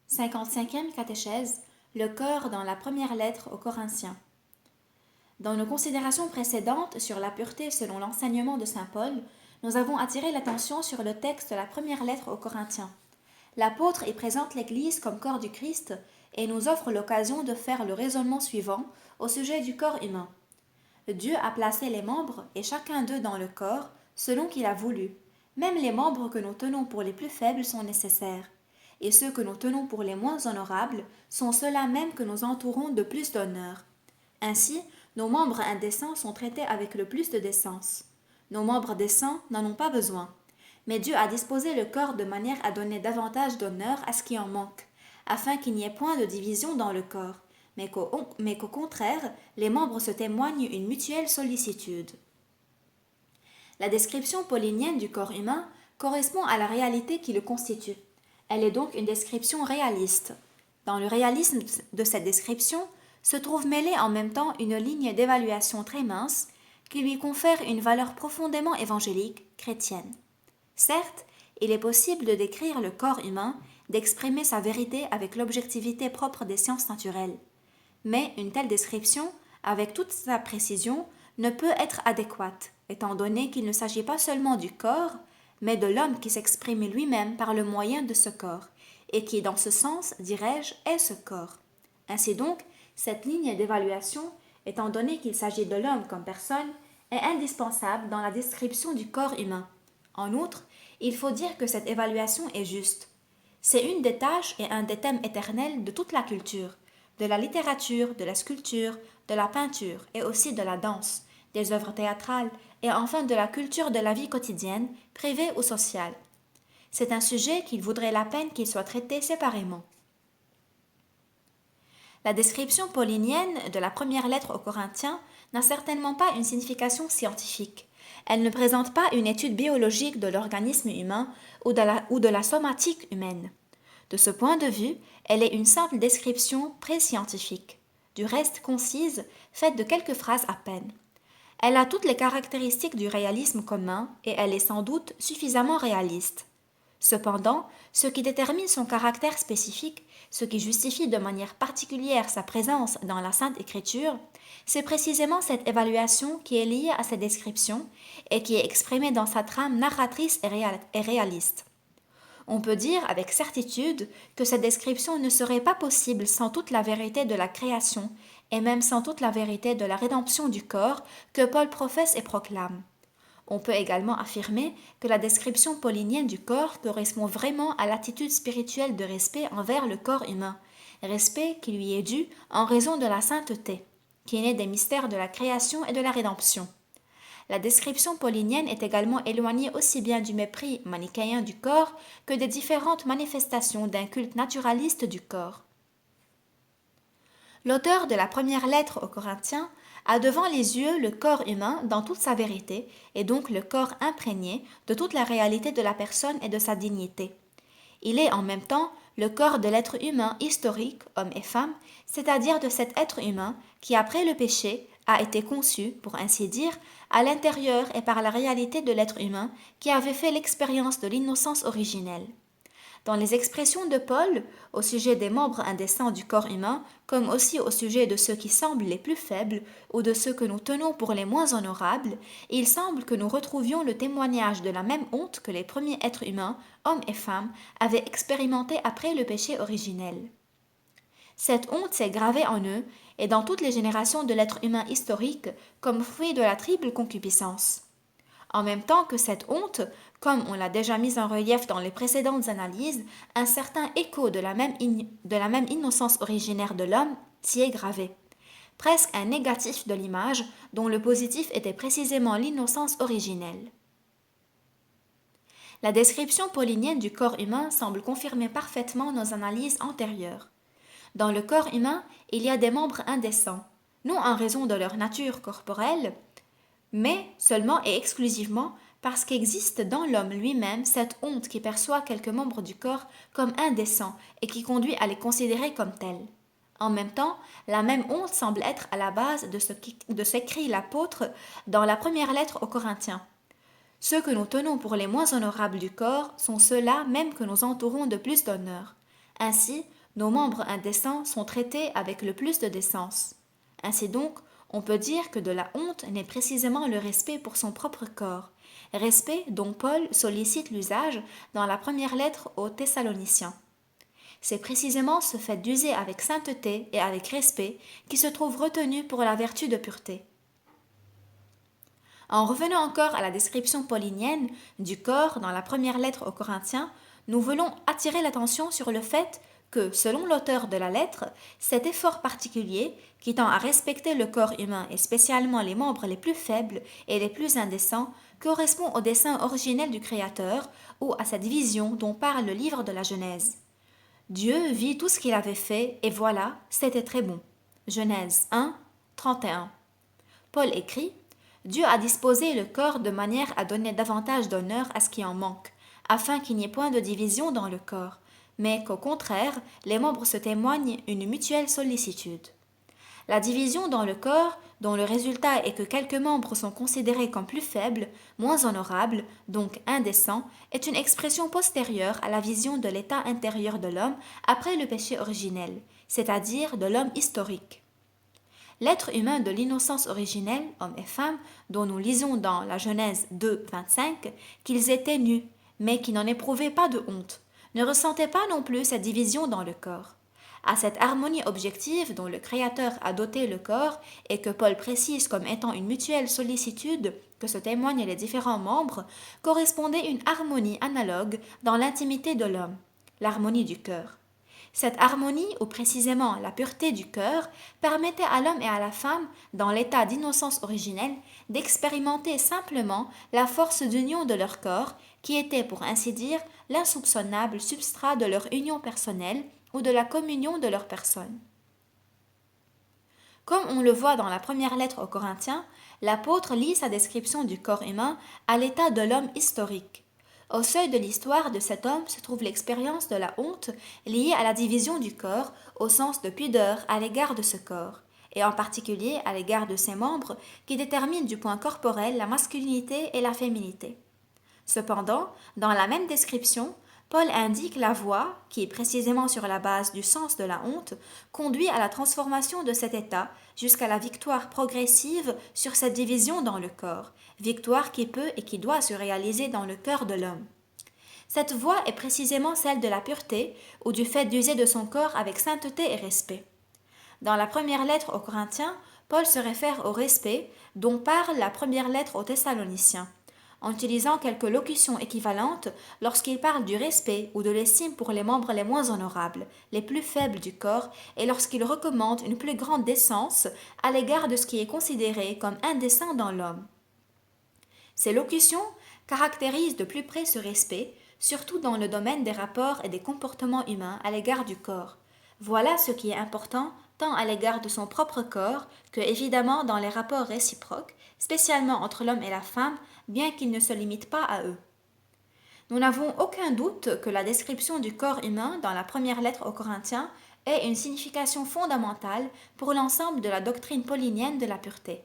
55e catéchèse, le corps dans la première lettre aux Corinthiens. Dans nos considérations précédentes sur la pureté selon l'enseignement de saint Paul, nous avons attiré l'attention sur le texte de la première lettre aux Corinthiens. L'apôtre y présente l'Église comme corps du Christ et nous offre l'occasion de faire le raisonnement suivant au sujet du corps humain. Dieu a placé les membres et chacun d'eux dans le corps selon qu'il a voulu. Même les membres que nous tenons pour les plus faibles sont nécessaires, et ceux que nous tenons pour les moins honorables sont ceux-là même que nous entourons de plus d'honneur. Ainsi, nos membres indécents sont traités avec le plus de décence. Nos membres décents n'en ont pas besoin. Mais Dieu a disposé le corps de manière à donner davantage d'honneur à ce qui en manque, afin qu'il n'y ait point de division dans le corps, mais qu'au contraire, les membres se témoignent une mutuelle sollicitude. La description paulinienne du corps humain correspond à la réalité qui le constitue. Elle est donc une description réaliste. Dans le réalisme de cette description se trouve mêlée en même temps une ligne d'évaluation très mince qui lui confère une valeur profondément évangélique, chrétienne. Certes, il est possible de décrire le corps humain, d'exprimer sa vérité avec l'objectivité propre des sciences naturelles. Mais une telle description, avec toute sa précision, ne peut être adéquate, étant donné qu'il ne s'agit pas seulement du corps, mais de l'homme qui s'exprime lui-même par le moyen de ce corps, et qui, dans ce sens, dirais-je, est ce corps. Ainsi donc, cette ligne d'évaluation, étant donné qu'il s'agit de l'homme comme personne, est indispensable dans la description du corps humain. En outre, il faut dire que cette évaluation est juste. C'est une des tâches et un des thèmes éternels de toute la culture, de la littérature, de la sculpture, de la peinture et aussi de la danse, des œuvres théâtrales et enfin de la culture de la vie quotidienne, privée ou sociale. C'est un sujet qu'il vaudrait la peine qu'il soit traité séparément. La description paulinienne de la première lettre aux Corinthiens n'a certainement pas une signification scientifique. Elle ne présente pas une étude biologique de l'organisme humain ou de la somatique humaine. De ce point de vue, elle est une simple description pré-scientifique, du reste concise, faite de quelques phrases à peine. Elle a toutes les caractéristiques du réalisme commun et elle est sans doute suffisamment réaliste. Cependant, ce qui détermine son caractère spécifique, ce qui justifie de manière particulière sa présence dans la Sainte Écriture, c'est précisément cette évaluation qui est liée à cette description et qui est exprimée dans sa trame narratrice et réaliste. On peut dire avec certitude que cette description ne serait pas possible sans toute la vérité de la création et même sans toute la vérité de la rédemption du corps que Paul professe et proclame. On peut également affirmer que la description paulinienne du corps correspond vraiment à l'attitude spirituelle de respect envers le corps humain, respect qui lui est dû en raison de la sainteté, qui est née des mystères de la création et de la rédemption. La description paulinienne est également éloignée aussi bien du mépris manichéen du corps que des différentes manifestations d'un culte naturaliste du corps. L'auteur de la première lettre aux Corinthiens a devant les yeux le corps humain dans toute sa vérité et donc le corps imprégné de toute la réalité de la personne et de sa dignité. Il est en même temps le corps de l'être humain historique, homme et femme, c'est-à-dire de cet être humain qui, après le péché, a été conçu, pour ainsi dire, à l'intérieur et par la réalité de l'être humain qui avait fait l'expérience de l'innocence originelle. Dans les expressions de Paul, au sujet des membres indécents du corps humain, comme aussi au sujet de ceux qui semblent les plus faibles ou de ceux que nous tenons pour les moins honorables, il semble que nous retrouvions le témoignage de la même honte que les premiers êtres humains, hommes et femmes, avaient expérimenté après le péché originel. Cette honte s'est gravée en eux et dans toutes les générations de l'être humain historique comme fruit de la triple concupiscence. En même temps que cette honte, comme on l'a déjà mis en relief dans les précédentes analyses, un certain écho de la même innocence originaire de l'homme s'y est gravé. Presque un négatif de l'image dont le positif était précisément l'innocence originelle. La description paulinienne du corps humain semble confirmer parfaitement nos analyses antérieures. Dans le corps humain, il y a des membres indécents, non en raison de leur nature corporelle, mais seulement et exclusivement parce qu'existe dans l'homme lui-même cette honte qui perçoit quelques membres du corps comme indécents et qui conduit à les considérer comme tels. En même temps, la même honte semble être à la base de ce qu'écrit l'apôtre dans la première lettre aux Corinthiens. Ceux que nous tenons pour les moins honorables du corps sont ceux-là même que nous entourons de plus d'honneur. Ainsi, nos membres indécents sont traités avec le plus de décence. Ainsi donc, on peut dire que de la honte naît précisément le respect pour son propre corps, respect dont Paul sollicite l'usage dans la première lettre aux Thessaloniciens. C'est précisément ce fait d'user avec sainteté et avec respect qui se trouve retenu pour la vertu de pureté. En revenant encore à la description paulinienne du corps dans la première lettre aux Corinthiens, nous voulons attirer l'attention sur le fait que, selon l'auteur de la lettre, cet effort particulier, qui tend à respecter le corps humain et spécialement les membres les plus faibles et les plus indécents, correspond au dessein originel du Créateur ou à cette vision dont parle le livre de la Genèse. Dieu vit tout ce qu'il avait fait et voilà, c'était très bon. Genèse 1, 31. Paul écrit: Dieu a disposé le corps de manière à donner davantage d'honneur à ce qui en manque, afin qu'il n'y ait point de division dans le corps, mais qu'au contraire, les membres se témoignent une mutuelle sollicitude. La division dans le corps, dont le résultat est que quelques membres sont considérés comme plus faibles, moins honorables, donc indécents, est une expression postérieure à la vision de l'état intérieur de l'homme après le péché originel, c'est-à-dire de l'homme historique. L'être humain de l'innocence originelle, hommes et femmes, dont nous lisons dans la Genèse 2, 25, qu'ils étaient nus, mais qui n'en éprouvaient pas de honte, ne ressentait pas non plus cette division dans le corps. À cette harmonie objective dont le Créateur a doté le corps et que Paul précise comme étant une mutuelle sollicitude que se témoignent les différents membres, correspondait une harmonie analogue dans l'intimité de l'homme, l'harmonie du cœur. Cette harmonie, ou précisément la pureté du cœur, permettait à l'homme et à la femme, dans l'état d'innocence originelle, d'expérimenter simplement la force d'union de leur corps, qui était, pour ainsi dire, l'insoupçonnable substrat de leur union personnelle ou de la communion de leur personne. Comme on le voit dans la première lettre aux Corinthiens, l'apôtre lie sa description du corps humain à l'état de l'homme historique. Au seuil de l'histoire de cet homme se trouve l'expérience de la honte liée à la division du corps au sens de pudeur à l'égard de ce corps, et en particulier à l'égard de ses membres qui déterminent du point corporel la masculinité et la féminité. Cependant, dans la même description, Paul indique la voie qui, précisément sur la base du sens de la honte, conduit à la transformation de cet état jusqu'à la victoire progressive sur cette division dans le corps, victoire qui peut et qui doit se réaliser dans le cœur de l'homme. Cette voie est précisément celle de la pureté ou du fait d'user de son corps avec sainteté et respect. Dans la première lettre aux Corinthiens, Paul se réfère au respect dont parle la première lettre aux Thessaloniciens, en utilisant quelques locutions équivalentes lorsqu'il parle du respect ou de l'estime pour les membres les moins honorables, les plus faibles du corps, et lorsqu'il recommande une plus grande décence à l'égard de ce qui est considéré comme indécent dans l'homme. Ces locutions caractérisent de plus près ce respect, surtout dans le domaine des rapports et des comportements humains à l'égard du corps. Voilà ce qui est important tant à l'égard de son propre corps que évidemment dans les rapports réciproques, spécialement entre l'homme et la femme, bien qu'ils ne se limitent pas à eux. Nous n'avons aucun doute que la description du corps humain dans la première lettre aux Corinthiens ait une signification fondamentale pour l'ensemble de la doctrine paulinienne de la pureté.